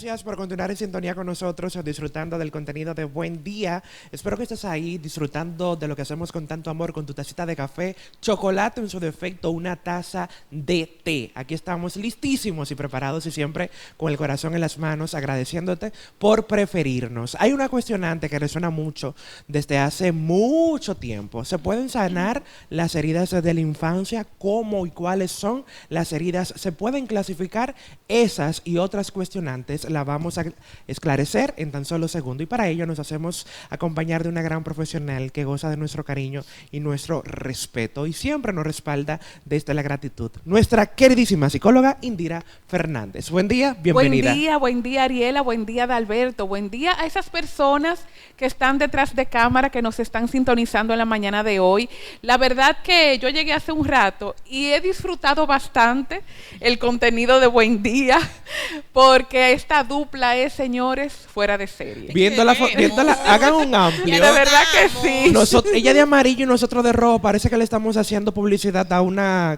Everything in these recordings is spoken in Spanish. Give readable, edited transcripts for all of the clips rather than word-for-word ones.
Gracias por continuar en sintonía con nosotros, disfrutando del contenido de Buen Día. Espero que estés ahí disfrutando de lo que hacemos con tanto amor, con tu tacita de café, chocolate en su defecto, una taza de té. Aquí estamos listísimos y preparados y siempre con el corazón en las manos, agradeciéndote por preferirnos. Hay una cuestionante que resuena mucho desde hace mucho tiempo. ¿Se pueden sanar las heridas de la infancia? ¿Cómo y cuáles son las heridas? ¿Se pueden clasificar? Esas y otras cuestionantes la vamos a esclarecer en tan solo segundo, y para ello nos hacemos acompañar de una gran profesional que goza de nuestro cariño y nuestro respeto y siempre nos respalda desde la gratitud. Nuestra queridísima psicóloga Indira Fernández. Buen día, bienvenida. Buen día Ariela, buen día Adalberto, buen día a esas personas que están detrás de cámara, que nos están sintonizando en la mañana de hoy. La verdad que yo llegué hace un rato y he disfrutado bastante el contenido de Buen Día, porque esta dupla es, señores, fuera de serie. Viéndola, hagan un amplio. De verdad que sí. Ella de amarillo y nosotros de rojo. Parece que le estamos haciendo publicidad a una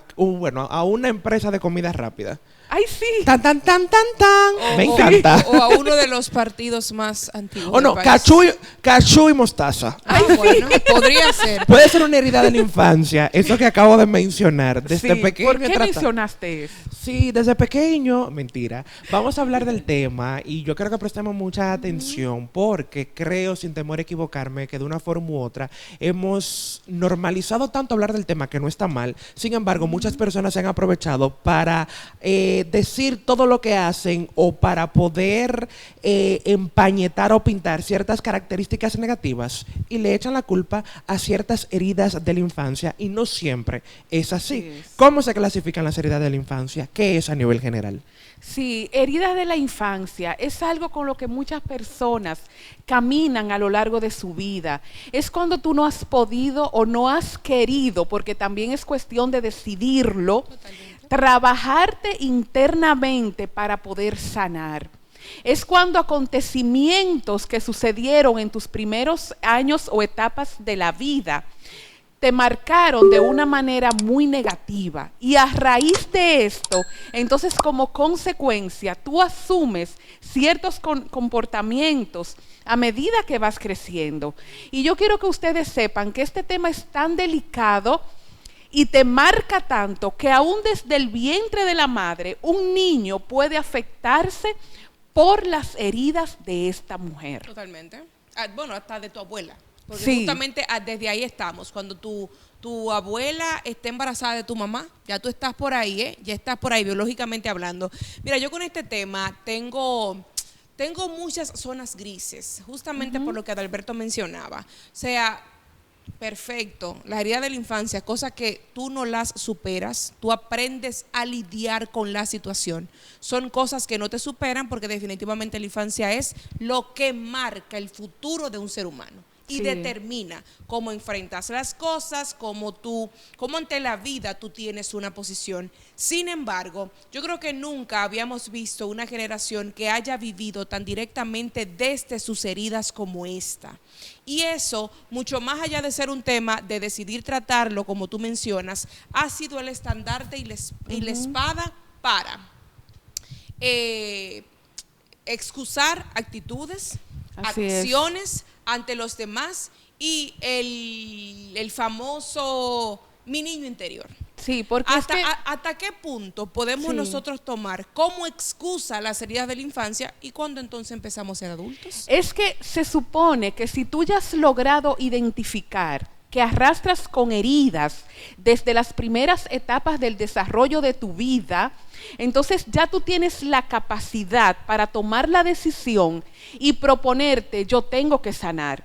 empresa de comida rápida. ¡Ay, sí! ¡Tan, tan, tan, tan, tan! Me encanta. O a uno de los partidos más antiguos. O no, cachú y mostaza. Ay, bueno, podría ser. Puede ser una herida de la infancia, eso que acabo de mencionar. Desde Sí, pequeño. ¿por qué mencionaste eso? Sí, desde pequeño. Mentira. Vamos a hablar del tema y yo creo que prestemos mucha atención porque creo, sin temor a equivocarme, que de una forma u otra hemos normalizado tanto hablar del tema que no está mal. Sin embargo, muchas personas se han aprovechado para decir todo lo que hacen o para poder empañetar o pintar ciertas características negativas y le echan la culpa a ciertas heridas de la infancia y no siempre es así. ¿Cómo se clasifican las heridas de la infancia? ¿Qué es a nivel general? Sí, heridas de la infancia es algo con lo que muchas personas caminan a lo largo de su vida. Es cuando tú no has podido o no has querido, porque también es cuestión de decidirlo. Totalmente. Trabajarte internamente para poder sanar. Es cuando acontecimientos que sucedieron en tus primeros años o etapas de la vida te marcaron de una manera muy negativa, y a raíz de esto, entonces como consecuencia, tú asumes ciertos comportamientos a medida que vas creciendo. Y yo quiero que ustedes sepan que este tema es tan delicado y te marca tanto que aún desde el vientre de la madre, un niño puede afectarse por las heridas de esta mujer. Totalmente. Bueno, hasta de tu abuela. Porque sí, justamente desde ahí estamos. Cuando tu abuela está embarazada de tu mamá, ya tú estás por ahí, ya estás por ahí biológicamente hablando. Mira, yo con este tema tengo muchas zonas grises, justamente por lo que Adalberto mencionaba. O sea, perfecto, las heridas de la infancia, cosas que tú no las superas, tú aprendes a lidiar con la situación. Son cosas que no te superan porque definitivamente la infancia es lo que marca el futuro de un ser humano. Y determina cómo enfrentas las cosas, cómo ante la vida tú tienes una posición. Sin embargo, yo creo que nunca habíamos visto una generación que haya vivido tan directamente desde sus heridas como esta. Y eso, mucho más allá de ser un tema de decidir tratarlo, como tú mencionas, ha sido el estandarte y la espada para excusar actitudes, acciones ante los demás y el famoso mi niño interior. Sí, porque ¿Hasta qué punto podemos nosotros tomar como excusa las heridas de la infancia y cuándo entonces empezamos a ser adultos? Es que se supone que si tú ya has logrado identificar que arrastras con heridas desde las primeras etapas del desarrollo de tu vida, entonces ya tú tienes la capacidad para tomar la decisión y proponerte, yo tengo que sanar.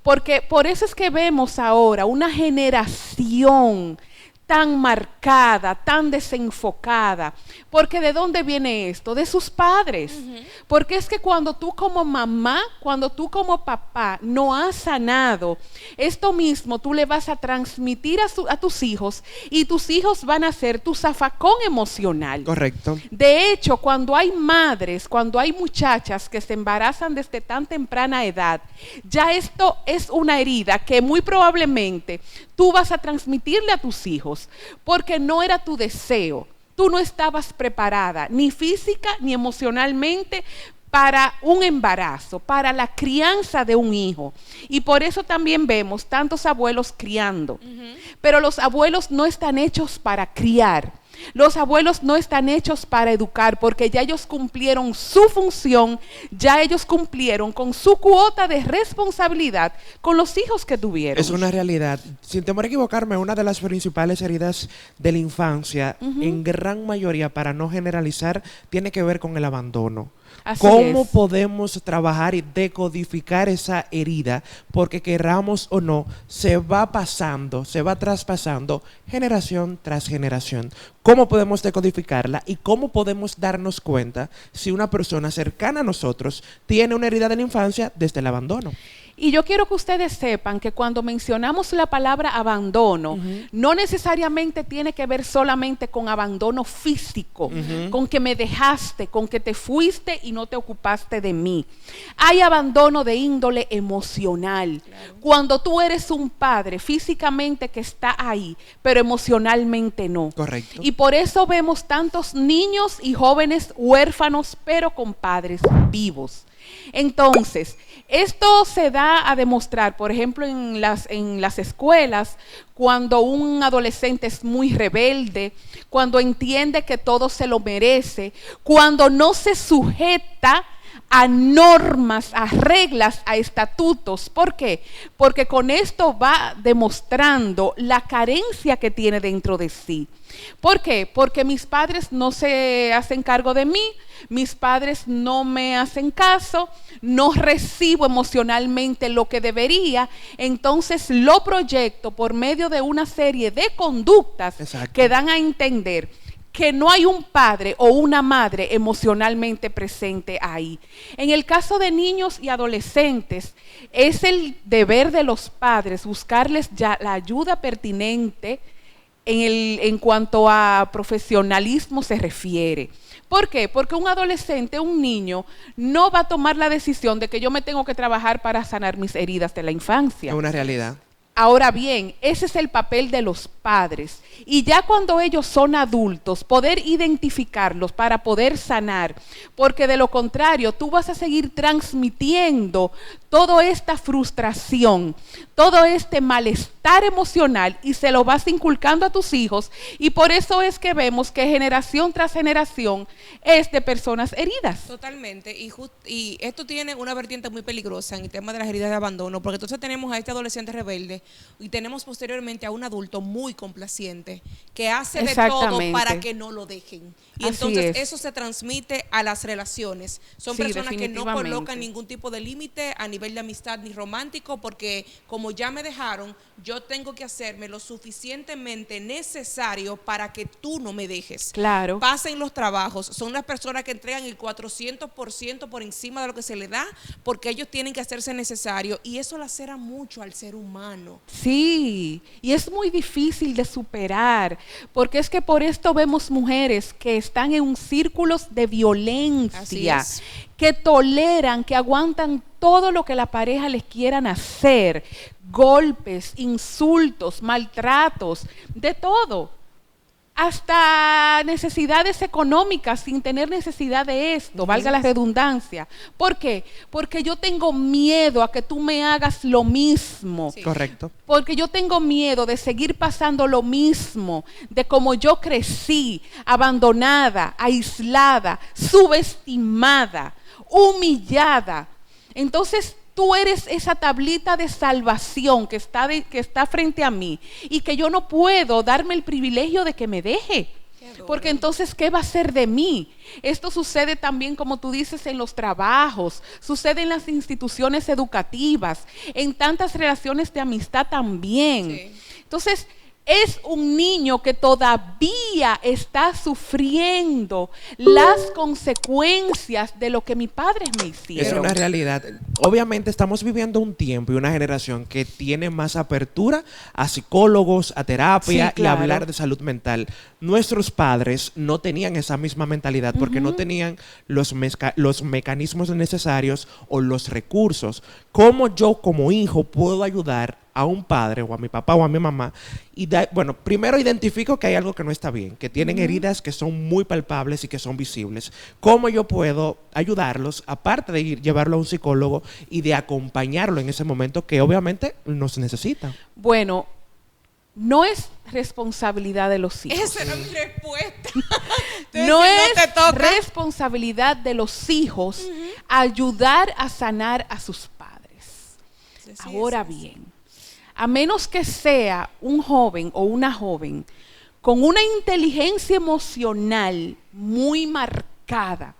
Porque por eso es que vemos ahora una generación tan marcada, tan desenfocada. Porque ¿de dónde viene esto? De sus padres. Porque es que cuando tú como mamá, cuando tú como papá no has sanado, esto mismo tú le vas a transmitir a tus hijos y tus hijos van a ser tu zafacón emocional. Correcto. De hecho, cuando hay madres, cuando hay muchachas que se embarazan desde tan temprana edad, ya esto es una herida que muy probablemente tú vas a transmitirle a tus hijos, porque no era tu deseo. Tú no estabas preparada, ni física ni emocionalmente, para un embarazo, para la crianza de un hijo. Y por eso también vemos tantos abuelos criando. Pero los abuelos no están hechos para criar. Los abuelos no están hechos para educar, porque ya ellos cumplieron su función, ya ellos cumplieron con su cuota de responsabilidad con los hijos que tuvieron. Es una realidad. Sin temor a equivocarme, una de las principales heridas de la infancia, en gran mayoría, para no generalizar, tiene que ver con el abandono. Así ¿Cómo es. podemos trabajar y decodificar esa herida? Porque queramos o no, se va pasando, se va traspasando generación tras generación. ¿Cómo podemos decodificarla y cómo podemos darnos cuenta si una persona cercana a nosotros tiene una herida de la infancia desde el abandono? Y yo quiero que ustedes sepan que cuando mencionamos la palabra abandono, no necesariamente tiene que ver solamente con abandono físico, con que me dejaste, con que te fuiste y no te ocupaste de mí. Hay abandono de índole emocional. Claro. Cuando tú eres un padre físicamente que está ahí, pero emocionalmente no. Correcto. Y por eso vemos tantos niños y jóvenes huérfanos, pero con padres vivos. Entonces, esto se da a demostrar, por ejemplo, en las escuelas, cuando un adolescente es muy rebelde, cuando entiende que todo se lo merece, cuando no se sujeta a normas, a reglas, a estatutos. ¿Por qué? Porque con esto va demostrando la carencia que tiene dentro de sí. ¿Por qué? Porque mis padres no se hacen cargo de mí, mis padres no me hacen caso, no recibo emocionalmente lo que debería, entonces lo proyecto por medio de una serie de conductas. Exacto. Que dan a entender que no hay un padre o una madre emocionalmente presente ahí. En el caso de niños y adolescentes, es el deber de los padres buscarles ya la ayuda pertinente en cuanto a profesionalismo se refiere. ¿Por qué? Porque un adolescente, un niño, no va a tomar la decisión de que yo me tengo que trabajar para sanar mis heridas de la infancia. Es una realidad. Ahora bien, ese es el papel de los padres. Y ya cuando ellos son adultos, poder identificarlos para poder sanar. Porque de lo contrario, tú vas a seguir transmitiendo toda esta frustración, todo este malestar emocional y se lo vas inculcando a tus hijos. Y por eso es que vemos que generación tras generación es de personas heridas. Totalmente. Y esto tiene una vertiente muy peligrosa en el tema de las heridas de abandono, porque entonces tenemos a este adolescente rebelde y tenemos posteriormente a un adulto muy complaciente que hace de todo para que no lo dejen. Y así entonces eso se transmite a las relaciones. Son personas que no colocan ningún tipo de límite a nivel de amistad ni romántico, porque como ya me dejaron, yo tengo que hacerme lo suficientemente necesario para que tú no me dejes. Claro. Pasen los trabajos. Son las personas que entregan el 400% por encima de lo que se le da, porque ellos tienen que hacerse necesario, y eso lacera mucho al ser humano. Sí, y es muy difícil de superar, porque es que por esto vemos mujeres que están en círculos de violencia, que toleran, que aguantan todo lo que la pareja les quieran hacer, golpes, insultos, maltratos, de todo. Hasta necesidades económicas sin tener necesidad de esto, valga la redundancia. ¿Por qué? Porque yo tengo miedo a que tú me hagas lo mismo. Sí. Correcto. Porque yo tengo miedo de seguir pasando lo mismo, de cómo yo crecí, abandonada, aislada, subestimada, humillada. Entonces, tú eres esa tablita de salvación que está frente a mí y que yo no puedo darme el privilegio de que me deje. Porque entonces, ¿qué va a ser de mí? Esto sucede también, como tú dices, en los trabajos, sucede en las instituciones educativas, en tantas relaciones de amistad también. Sí. Entonces, es un niño que todavía está sufriendo las consecuencias de lo que mis padres me hicieron. Es una realidad. Obviamente estamos viviendo un tiempo y una generación que tiene más apertura a psicólogos, a terapia, sí, claro, y a hablar de salud mental. Nuestros padres no tenían esa misma mentalidad porque no tenían los mecanismos necesarios o los recursos. ¿Cómo yo como hijo puedo ayudar a un padre o a mi papá o a mi mamá y bueno, primero identifico que hay algo que no está bien, que tienen heridas que son muy palpables y que son visibles. ¿Cómo yo puedo ayudarlos, aparte de llevarlo a un psicólogo y de acompañarlo en ese momento que obviamente nos necesita? Bueno, no es responsabilidad de los hijos. Esa era mi respuesta. No es te toca. responsabilidad de los hijos ayudar a sanar a sus padres. Sí, Ahora sí, sí. bien, a menos que sea un joven o una joven con una inteligencia emocional muy marcada,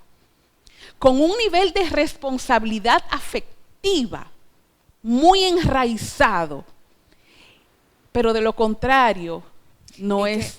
con un nivel de responsabilidad afectiva muy enraizado, pero de lo contrario no es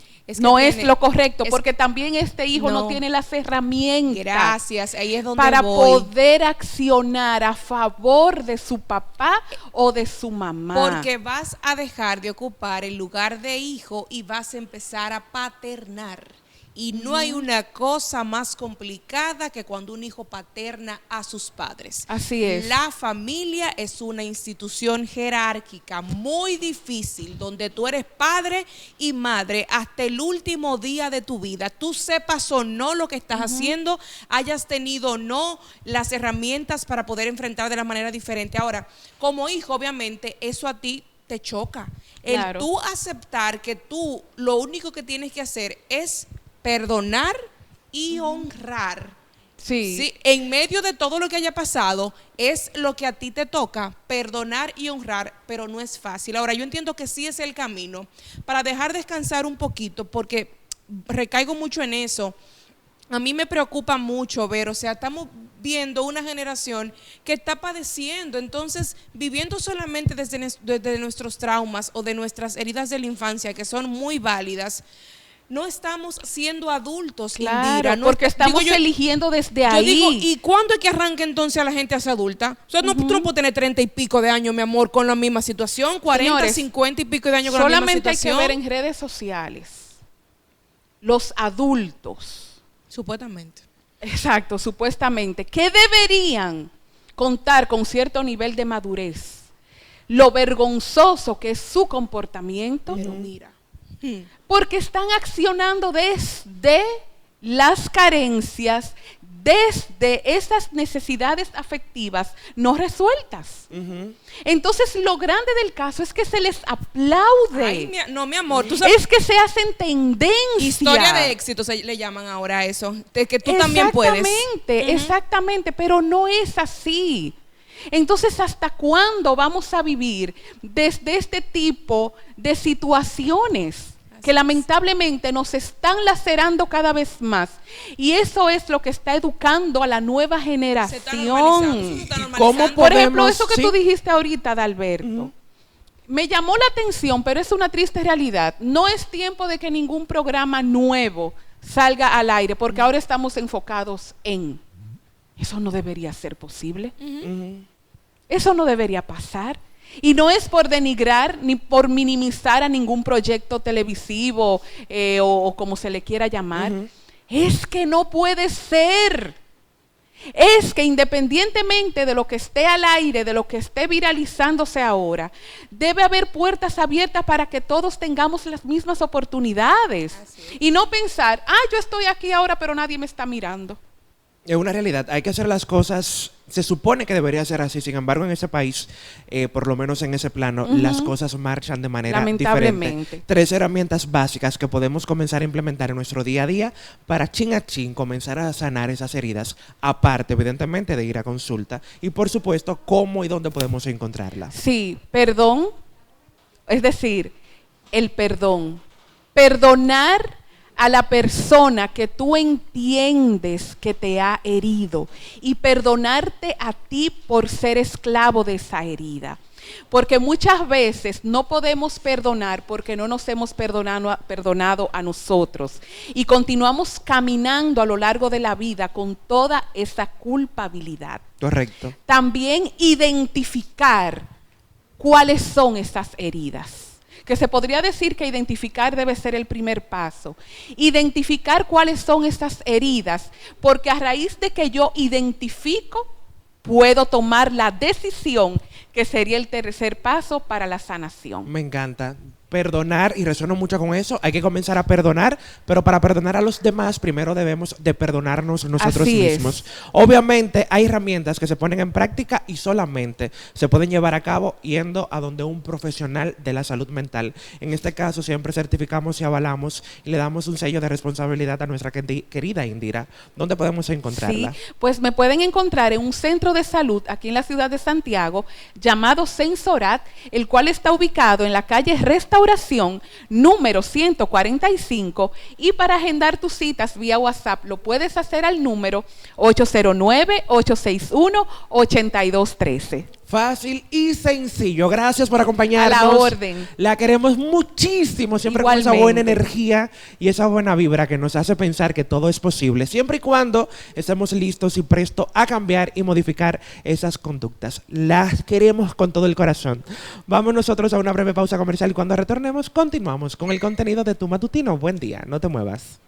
lo correcto, porque también este hijo no tiene las herramientas. Gracias, ahí es donde para voy. poder accionar a favor de su papá o de su mamá. Porque vas a dejar de ocupar el lugar de hijo y vas a empezar a paternar. Y no hay una cosa más complicada que cuando un hijo paterna a sus padres. Así es. La familia es una institución jerárquica muy difícil, donde tú eres padre y madre hasta el último día de tu vida. Tú sepas o no lo que estás haciendo, hayas tenido o no las herramientas para poder enfrentar de la manera diferente. Ahora, como hijo, obviamente, eso a ti te choca. Claro. El tú aceptar que tú lo único que tienes que hacer es perdonar y honrar. Sí. En medio de todo lo que haya pasado, es lo que a ti te toca, perdonar y honrar, pero no es fácil. Ahora, yo entiendo que sí es el camino para dejar descansar un poquito, porque recaigo mucho en eso. A mí me preocupa mucho ver, o sea, estamos viendo una generación que está padeciendo, entonces viviendo solamente desde nuestros traumas o de nuestras heridas de la infancia, que son muy válidas. No estamos siendo adultos, Claro, Indira, no porque estamos eligiendo desde ahí. Yo digo, ¿y cuándo es que arranca entonces a la gente a ser adulta? O sea, tú no puedes tener 30 y pico de años, mi amor, con la misma situación, 40, Señores, 50 y pico de años con la misma solamente hay que situación. ver en redes sociales los adultos, Supuestamente. exacto, supuestamente, que deberían contar con cierto nivel de madurez, lo vergonzoso que es su comportamiento, Pero mira. porque están accionando desde las carencias, desde esas necesidades afectivas no resueltas. Entonces, lo grande del caso es que se les aplaude. Ay, no, mi amor, tú sabes. Es que se hacen tendencia. Historia de éxito le llaman ahora a eso. De que tú también puedes. Exactamente, pero no es así. Entonces, ¿hasta cuándo vamos a vivir desde este tipo de situaciones que lamentablemente nos están lacerando cada vez más? Y eso es lo que está educando a la nueva generación. ¿Cómo Por ejemplo, podemos- eso que sí. tú dijiste ahorita, Adalberto, me llamó la atención, pero es una triste realidad. No es tiempo de que ningún programa nuevo salga al aire, porque ahora estamos enfocados en... Eso no debería ser posible. Eso no debería pasar. Y no es por denigrar ni por minimizar a ningún proyecto televisivo o como se le quiera llamar. Es que no puede ser. Es que independientemente de lo que esté al aire, de lo que esté viralizándose ahora, debe haber puertas abiertas para que todos tengamos las mismas oportunidades. Y no pensar, yo estoy aquí ahora pero nadie me está mirando. Es una realidad, hay que hacer las cosas, se supone que debería ser así, sin embargo en ese país, por lo menos en ese plano, las cosas marchan de manera Lamentablemente. diferente. 3 herramientas básicas que podemos comenzar a implementar en nuestro día a día para chin a chin comenzar a sanar esas heridas, aparte evidentemente de ir a consulta y por supuesto cómo y dónde podemos encontrarla. Sí, perdón, es decir, el perdón. Perdonar a la persona que tú entiendes que te ha herido y perdonarte a ti por ser esclavo de esa herida. Porque muchas veces no podemos perdonar porque no nos hemos perdonado a nosotros y continuamos caminando a lo largo de la vida con toda esa culpabilidad. Correcto. También identificar cuáles son esas heridas. Que se podría decir que identificar debe ser el primer paso. Identificar cuáles son esas heridas, porque a raíz de que yo identifico, puedo tomar la decisión que sería el tercer paso para la sanación. Me encanta. Perdonar, y resueno mucho con eso, hay que comenzar a perdonar, pero para perdonar a los demás, primero debemos de perdonarnos nosotros Así es. mismos. Obviamente hay herramientas que se ponen en práctica y solamente se pueden llevar a cabo yendo a donde un profesional de la salud mental. En este caso siempre certificamos y avalamos y le damos un sello de responsabilidad a nuestra querida Indira. ¿Dónde podemos encontrarla? Sí, pues me pueden encontrar en un centro de salud aquí en la ciudad de Santiago llamado Sensorat, el cual está ubicado en la calle Restauración número 145, y para agendar tus citas vía WhatsApp lo puedes hacer al número 809-861-8213. Fácil y sencillo. Gracias por acompañarnos. A la orden. La queremos muchísimo, siempre con esa buena energía y esa buena vibra que nos hace pensar que todo es posible, siempre y cuando estemos listos y prestos a cambiar y modificar esas conductas. Las queremos con todo el corazón. Vamos nosotros a una breve pausa comercial y cuando retornemos continuamos con el contenido de Tu Matutino. Buen día, no te muevas.